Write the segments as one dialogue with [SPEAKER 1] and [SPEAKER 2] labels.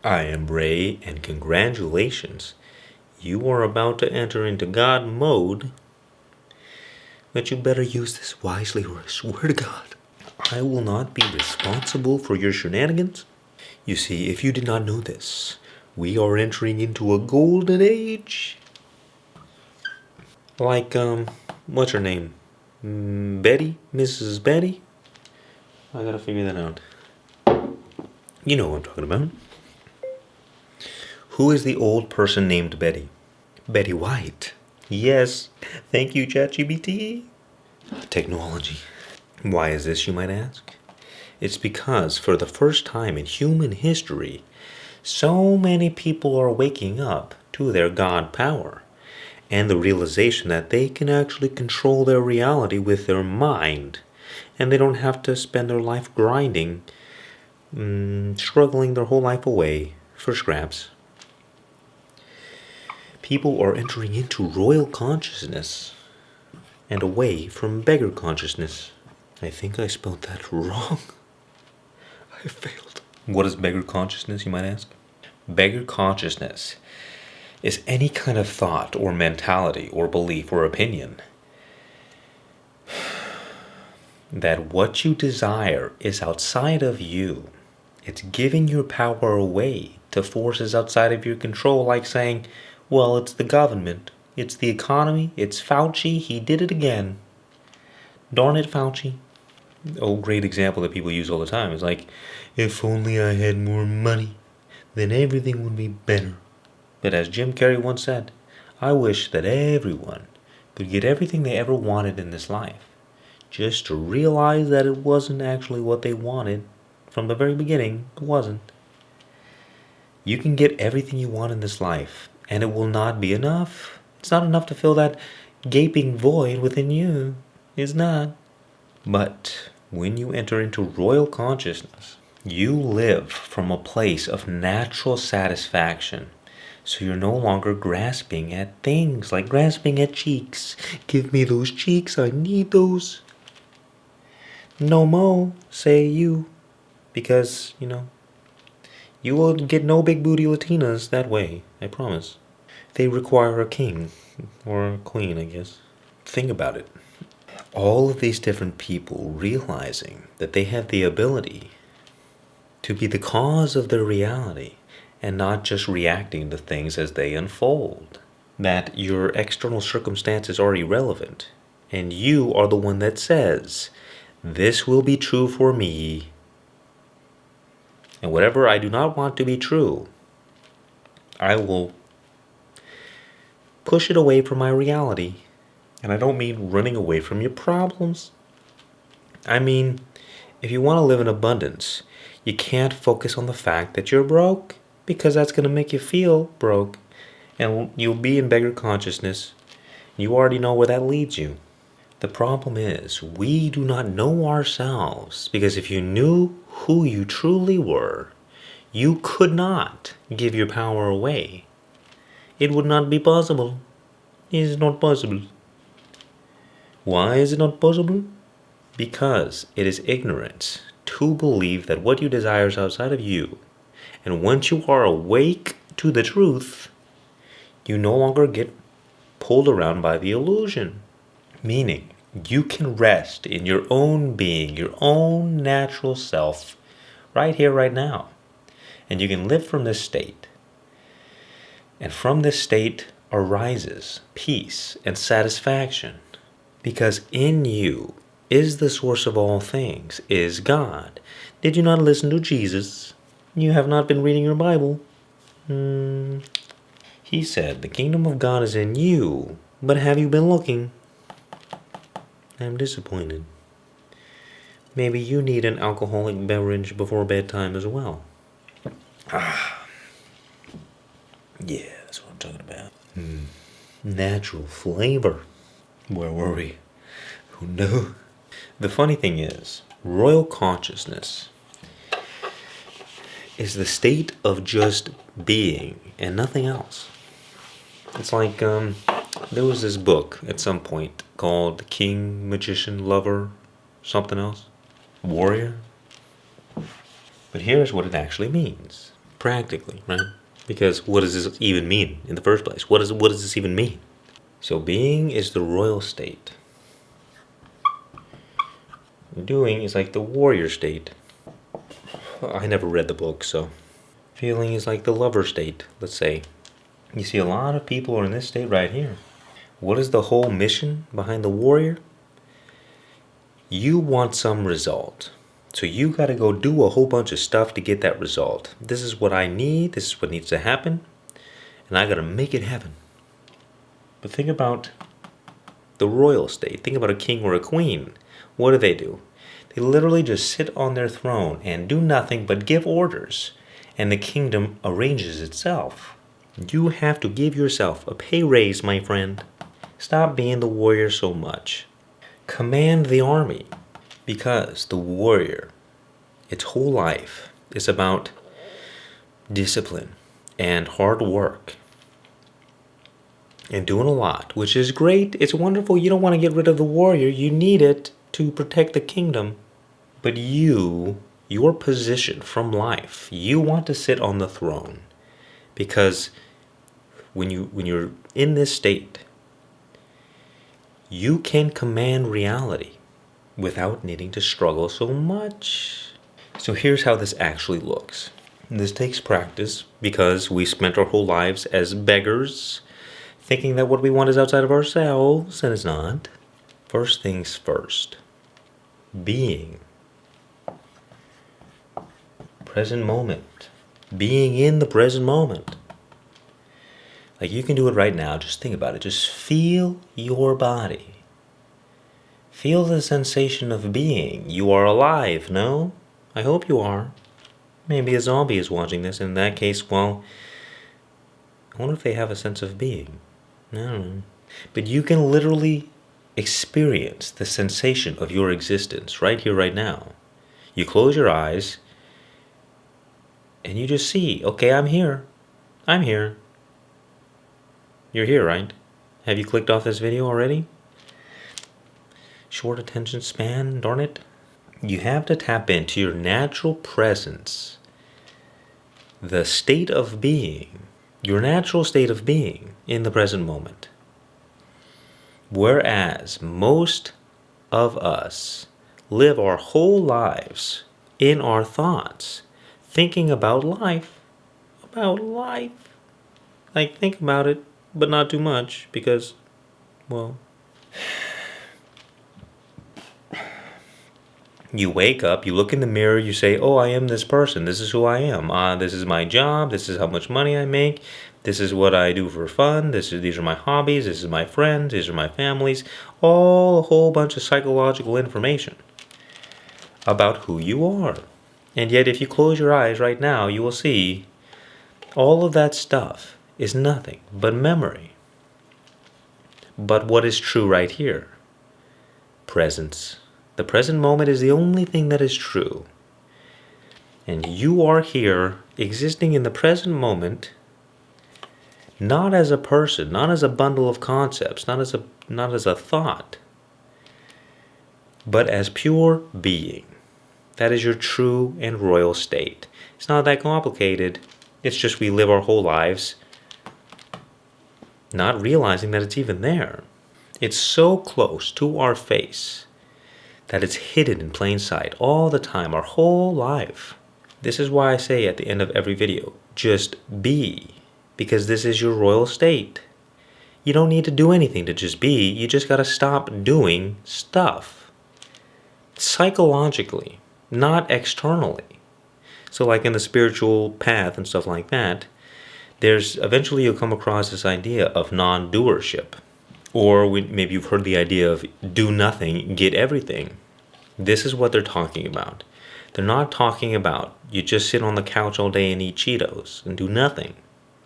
[SPEAKER 1] I am Ray, and congratulations. You are about to enter into God mode, but you better use this wisely or I swear to God, I will not be responsible for your shenanigans. You see, if you did not know this, we are entering into a golden age. Like, what's her name? Betty? Mrs. Betty? I gotta figure that out. You know what I'm talking about. Who is the old person named Betty? Betty White. Yes, thank you, ChatGPT. Technology. Why is this, you might ask? It's because for the first time in human history, so many people are waking up to their God power and the realization that they can actually control their reality with their mind, and they don't have to spend their life grinding, struggling their whole life away for scraps. People are entering into royal consciousness and away from beggar consciousness. I think I spelled that wrong. I failed. What is beggar consciousness, you might ask? Beggar consciousness is any kind of thought or mentality or belief or opinion that what you desire is outside of you. It's giving your power away to forces outside of your control, like saying, well, it's the government, it's the economy, it's Fauci, he did it again. Darn it, Fauci. Oh, great example that people use all the time is like, if only I had more money, then everything would be better. But as Jim Carrey once said, I wish that everyone could get everything they ever wanted in this life, just to realize that it wasn't actually what they wanted from the very beginning. It wasn't. You can get everything you want in this life, and it will not be enough. It's not enough to fill that gaping void within you. It's not. But when you enter into royal consciousness, you live from a place of natural satisfaction. So you're no longer grasping at things, like grasping at cheeks. Give me those cheeks, I need those. No mo, say you. Because, you will get no big booty Latinas that way, I promise. They require a king, or a queen, I guess. Think about it. All of these different people realizing that they have the ability to be the cause of their reality and not just reacting to things as they unfold. That your external circumstances are irrelevant, and you are the one that says, this will be true for me, and whatever I do not want to be true, I will push it away from my reality. And I don't mean running away from your problems. I mean, if you want to live in abundance, you can't focus on the fact that you're broke, because that's going to make you feel broke. And you'll be in beggar consciousness. You already know where that leads you. The problem is, we do not know ourselves, because if you knew who you truly were, you could not give your power away. It would not be possible. It is not possible. Why is it not possible? Because it is ignorance to believe that what you desire is outside of you. And once you are awake to the truth, you no longer get pulled around by the illusion. Meaning, you can rest in your own being, your own natural self, right here, right now. And you can live from this state. And from this state arises peace and satisfaction. Because in you is the source of all things, is God. Did you not listen to Jesus? You have not been reading your Bible. He said, the kingdom of God is in you, but have you been looking? I'm disappointed. Maybe you need an alcoholic beverage before bedtime as well. Yeah, that's what I'm talking about. Natural flavor. Where were we? Oh no. The funny thing is, royal consciousness is the state of just being and nothing else. It's like, there was this book at some point called King, Magician, Lover, something else, Warrior. But here's what it actually means. Practically, right? Because what does this even mean in the first place? What does this even mean? So being is the royal state. Doing is like the warrior state. I never read the book, so. Feeling is like the lover state, let's say. You see, a lot of people are in this state right here. What is the whole mission behind the warrior? You want some result. So you got to go do a whole bunch of stuff to get that result. This is what I need. This is what needs to happen. And I got to make it happen. But think about the royal state. Think about a king or a queen. What do? They literally just sit on their throne and do nothing but give orders. And the kingdom arranges itself. You have to give yourself a pay raise, my friend. Stop being the warrior so much. Command the army. Because the warrior, its whole life is about discipline and hard work and doing a lot, which is great. It's wonderful. You don't want to get rid of the warrior. You need it to protect the kingdom. But your position from life, you want to sit on the throne. Because when you're in this state, you can command reality without needing to struggle so much. So here's how this actually looks. This takes practice because we spent our whole lives as beggars, thinking that what we want is outside of ourselves, and it's not. First things first. Being. Present moment. Being in the present moment. Like you can do it right now. Just think about it. Just feel your body. Feel the sensation of being. You are alive, no? I hope you are. Maybe a zombie is watching this. In that case, well, I wonder if they have a sense of being. I don't know. But you can literally experience the sensation of your existence right here, right now. You close your eyes and you just see, okay, I'm here. I'm here. You're here, right? Have you clicked off this video already? Short attention span, darn it. You have to tap into your natural presence. The state of being. Your natural state of being in the present moment. Whereas most of us live our whole lives in our thoughts, thinking about life. Like, think about it, but not too much, because, well, you wake up, you look in the mirror, you say, oh, I am this person, this is who I am, this is my job, this is how much money I make, this is what I do for fun, these are my hobbies, this is my friends, these are my families, all a whole bunch of psychological information about who you are. And yet if you close your eyes right now, you will see all of that stuff is nothing but memory. But what is true right here? Presence. The present moment is the only thing that is true. And you are here existing in the present moment, not as a person, not as a bundle of concepts, not as a thought, but as pure being. That is your true and royal state. It's not that complicated. It's just we live our whole lives not realizing that it's even there. It's so close to our face that it's hidden in plain sight all the time, our whole life. This is why I say at the end of every video, just be, because this is your royal state. You don't need to do anything to just be, you just gotta stop doing stuff. Psychologically, not externally. So like in the spiritual path and stuff like that, eventually you'll come across this idea of non-doership. Or maybe you've heard the idea of do nothing, get everything. This is what they're talking about. They're not talking about you just sit on the couch all day and eat Cheetos and do nothing.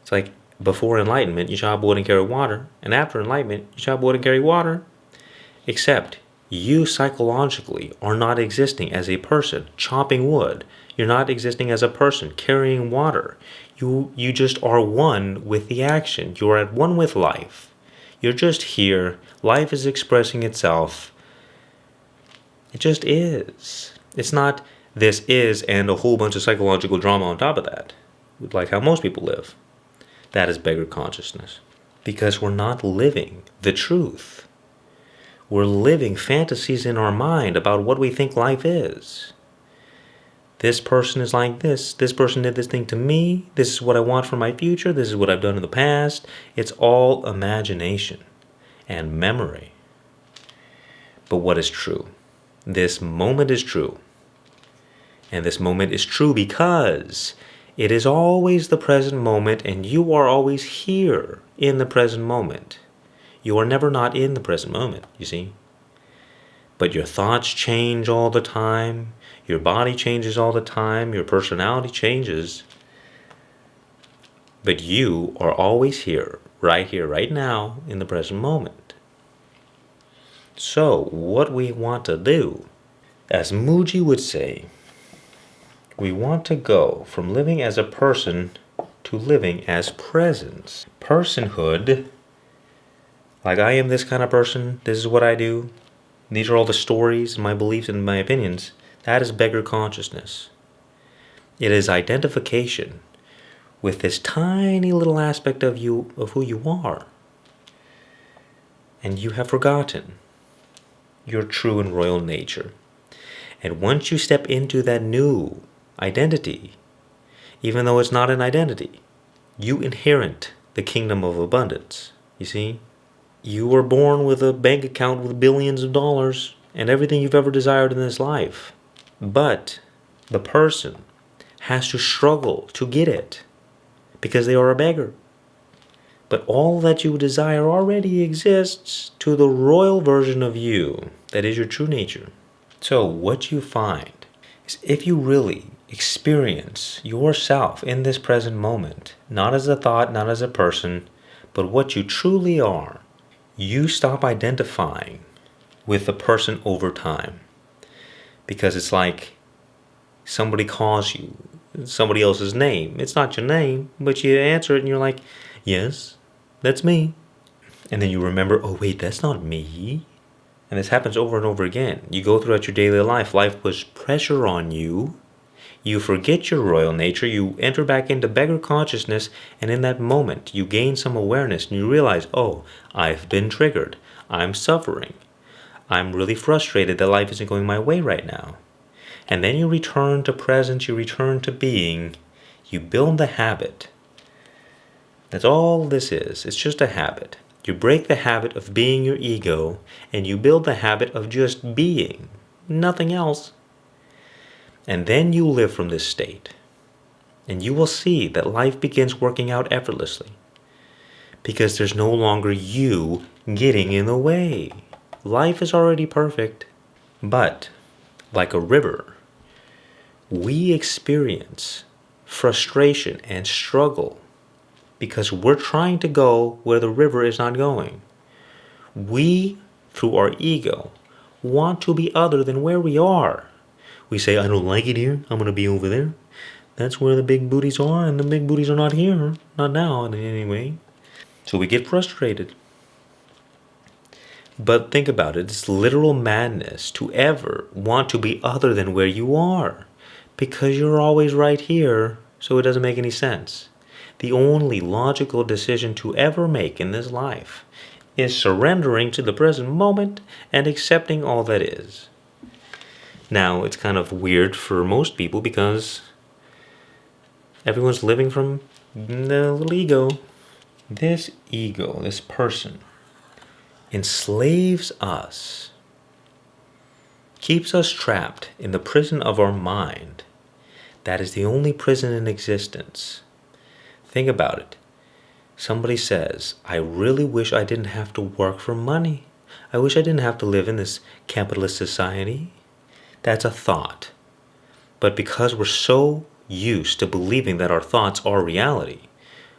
[SPEAKER 1] It's like before enlightenment, you chop wood and carry water. And after enlightenment, you chop wood and carry water. Except you psychologically are not existing as a person chopping wood. You're not existing as a person carrying water. You just are one with the action. You're at one with life. You're just here. Life is expressing itself. It just is. It's not this is and a whole bunch of psychological drama on top of that. like how most people live. That is beggar consciousness. Because we're not living the truth. We're living fantasies in our mind about what we think life is. This person is like this person did this thing to me, this is what I want for my future, this is what I've done in the past. It's all imagination and memory. But what is true? This moment is true. And this moment is true because it is always the present moment, and you are always here in the present moment. You are never not in the present moment, you see? But your thoughts change all the time, your body changes all the time, your personality changes. But you are always here, right now, in the present moment. So, what we want to do, as Muji would say, we want to go from living as a person to living as presence. Personhood, like I am this kind of person, this is what I do, these are all the stories and my beliefs and my opinions, that is beggar consciousness. It is identification with this tiny little aspect of you, of who you are. And you have forgotten your true and royal nature. And once you step into that new identity, even though it's not an identity, you inherit the kingdom of abundance. You see? You were born with a bank account with billions of dollars and everything you've ever desired in this life. But the person has to struggle to get it because they are a beggar. But all that you desire already exists to the royal version of you, that is your true nature. So what you find is if you really experience yourself in this present moment, not as a thought, not as a person, but what you truly are, you stop identifying with the person over time. Because it's like somebody calls you somebody else's name. It's not your name, but you answer it and you're like, yes, that's me. And then you remember, oh wait, that's not me. And this happens over and over again. You go throughout your daily life. Life puts pressure on you. You forget your royal nature. You enter back into beggar consciousness. And in that moment, you gain some awareness. And you realize, oh, I've been triggered. I'm suffering. I'm really frustrated that life isn't going my way right now. And then you return to presence. You return to being. You build the habit. That's all this is. It's just a habit. You break the habit of being your ego, and you build the habit of just being, nothing else. And then you live from this state, and you will see that life begins working out effortlessly, because there's no longer you getting in the way. Life is already perfect, but like a river, we experience frustration and struggle because we're trying to go where the river is not going. We, through our ego, want to be other than where we are. We say, I don't like it here, I'm going to be over there. That's where the big booties are, and the big booties are not here. Not now, anyway. So we get frustrated. But think about it, it's literal madness to ever want to be other than where you are. Because you're always right here, so it doesn't make any sense. The only logical decision to ever make in this life is surrendering to the present moment and accepting all that is. Now, it's kind of weird for most people because everyone's living from the little ego. This ego, this person, enslaves us, keeps us trapped in the prison of our mind. That is the only prison in existence. Think about it. Somebody says, I really wish I didn't have to work for money. I wish I didn't have to live in this capitalist society. That's a thought. But because we're so used to believing that our thoughts are reality,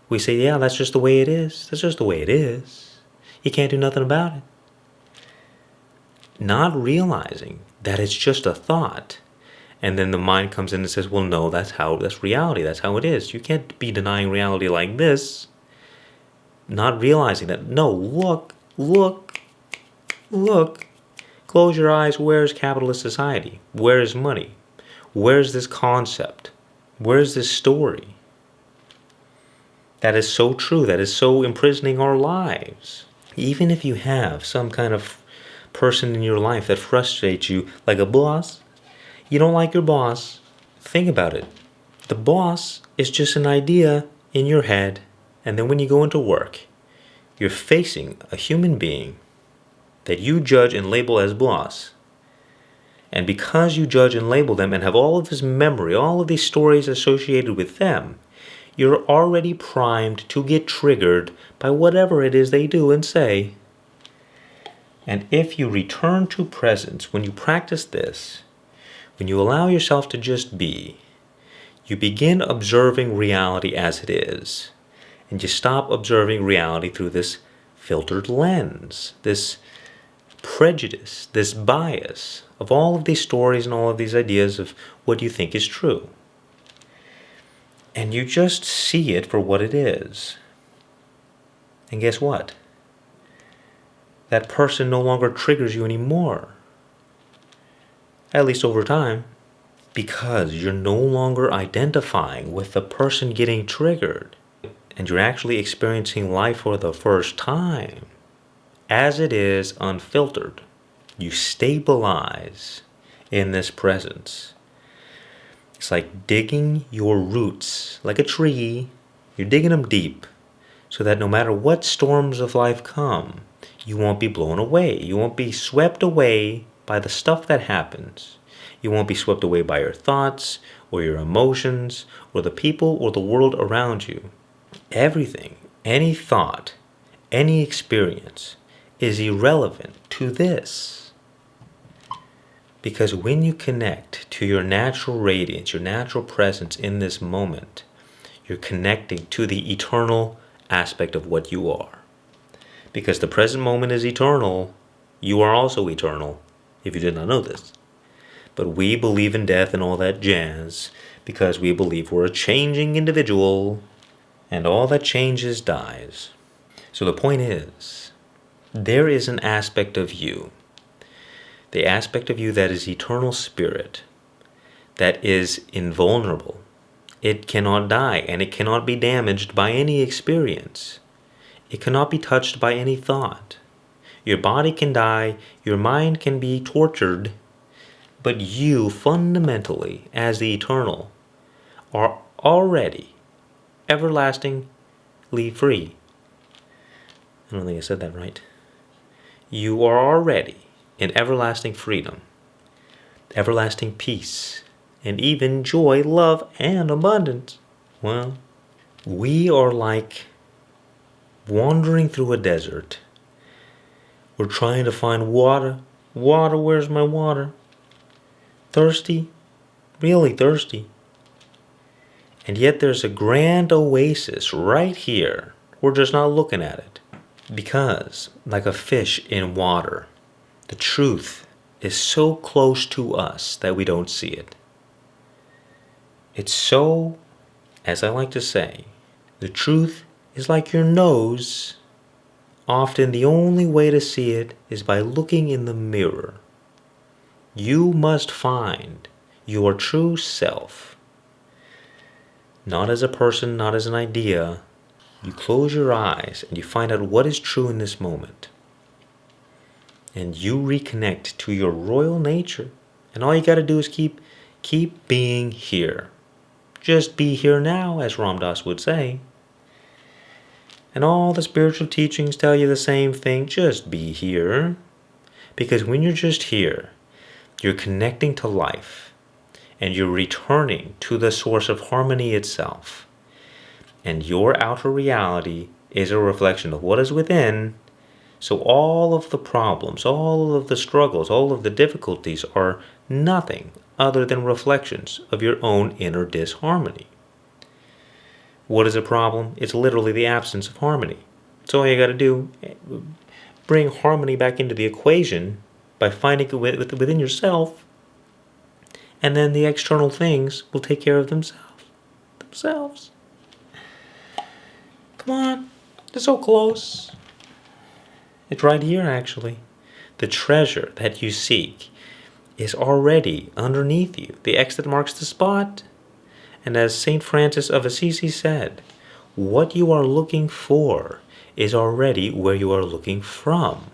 [SPEAKER 1] we say, yeah, that's just the way it is. That's just the way it is. You can't do nothing about it. Not realizing that it's just a thought. And then the mind comes in and says, well, no, that's reality. That's how it is. You can't be denying reality like this. Not realizing that, no, look. Close your eyes. Where's capitalist society? Where is money? Where's this concept? Where's this story? That is so true. That is so imprisoning our lives. Even if you have some kind of person in your life that frustrates you, like a boss, you don't like your boss, think about it. The boss is just an idea in your head, and then when you go into work, you're facing a human being that you judge and label as boss. And because you judge and label them and have all of this memory, all of these stories associated with them, you're already primed to get triggered by whatever it is they do and say. And if you return to presence, when you practice this, when you allow yourself to just be, you begin observing reality as it is. And you stop observing reality through this filtered lens, this prejudice, this bias of all of these stories and all of these ideas of what you think is true. And you just see it for what it is. And guess what? That person no longer triggers you anymore. At least over time. Because you're no longer identifying with the person getting triggered. And you're actually experiencing life for the first time. As it is, unfiltered. You stabilize in this presence. It's like digging your roots, like a tree. You're digging them deep so that no matter what storms of life come, you won't be blown away. You won't be swept away by the stuff that happens. You won't be swept away by your thoughts or your emotions or the people or the world around you. Everything, any thought, any experience is irrelevant to this. Because when you connect to your natural radiance, your natural presence in this moment, you're connecting to the eternal aspect of what you are. Because the present moment is eternal, you are also eternal, if you did not know this. But we believe in death and all that jazz because we believe we're a changing individual, and all that changes dies. So the point is, there is an aspect of you, the aspect of you that is eternal spirit, that is invulnerable. It cannot die, and it cannot be damaged by any experience. It cannot be touched by any thought. Your body can die, your mind can be tortured, but you fundamentally, as the eternal, are already everlastingly free. I don't think I said that right. You are already in everlasting freedom, everlasting peace, and even joy, love, and abundance. Well, we are like wandering through a desert. We're trying to find water. Water, where's my water? Thirsty? Really thirsty. And yet there's a grand oasis right here. We're just not looking at it. Because, like a fish in water, the truth is so close to us that we don't see it. It's so, as I like to say, the truth is like your nose. Often the only way to see it is by looking in the mirror. You must find your true self. Not as a person, not as an idea. You close your eyes and you find out what is true in this moment. And you reconnect to your royal nature. And all you got to do is keep being here. Just be here now, as Ram Dass would say. And all the spiritual teachings tell you the same thing. Just be here. Because when you're just here, you're connecting to life. And you're returning to the source of harmony itself. And your outer reality is a reflection of what is within. So all of the problems, all of the struggles, all of the difficulties are nothing other than reflections of your own inner disharmony. What is a problem? It's literally the absence of harmony. So all you got to do, bring harmony back into the equation by finding it within yourself, and then the external things will take care of themselves. Come on, they're so close. It's right here, actually. The treasure that you seek is already underneath you, the X that marks the spot. And as St. Francis of Assisi said, what you are looking for is already where you are looking from.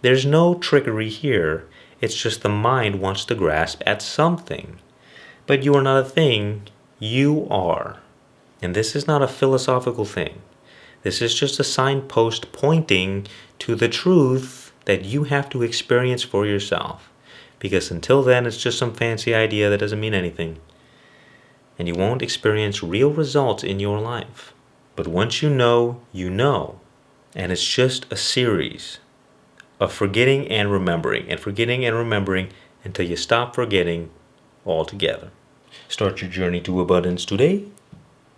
[SPEAKER 1] There's no trickery here. It's just the mind wants to grasp at something. But you are not a thing, you are. And this is not a philosophical thing. This is just a signpost pointing to the truth that you have to experience for yourself. Because until then, it's just some fancy idea that doesn't mean anything. And you won't experience real results in your life. But once you know, you know. And it's just a series of forgetting and remembering until you stop forgetting altogether. Start your journey to abundance today.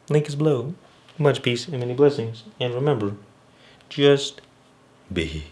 [SPEAKER 1] Link is below. Much peace and many blessings. And remember, just be.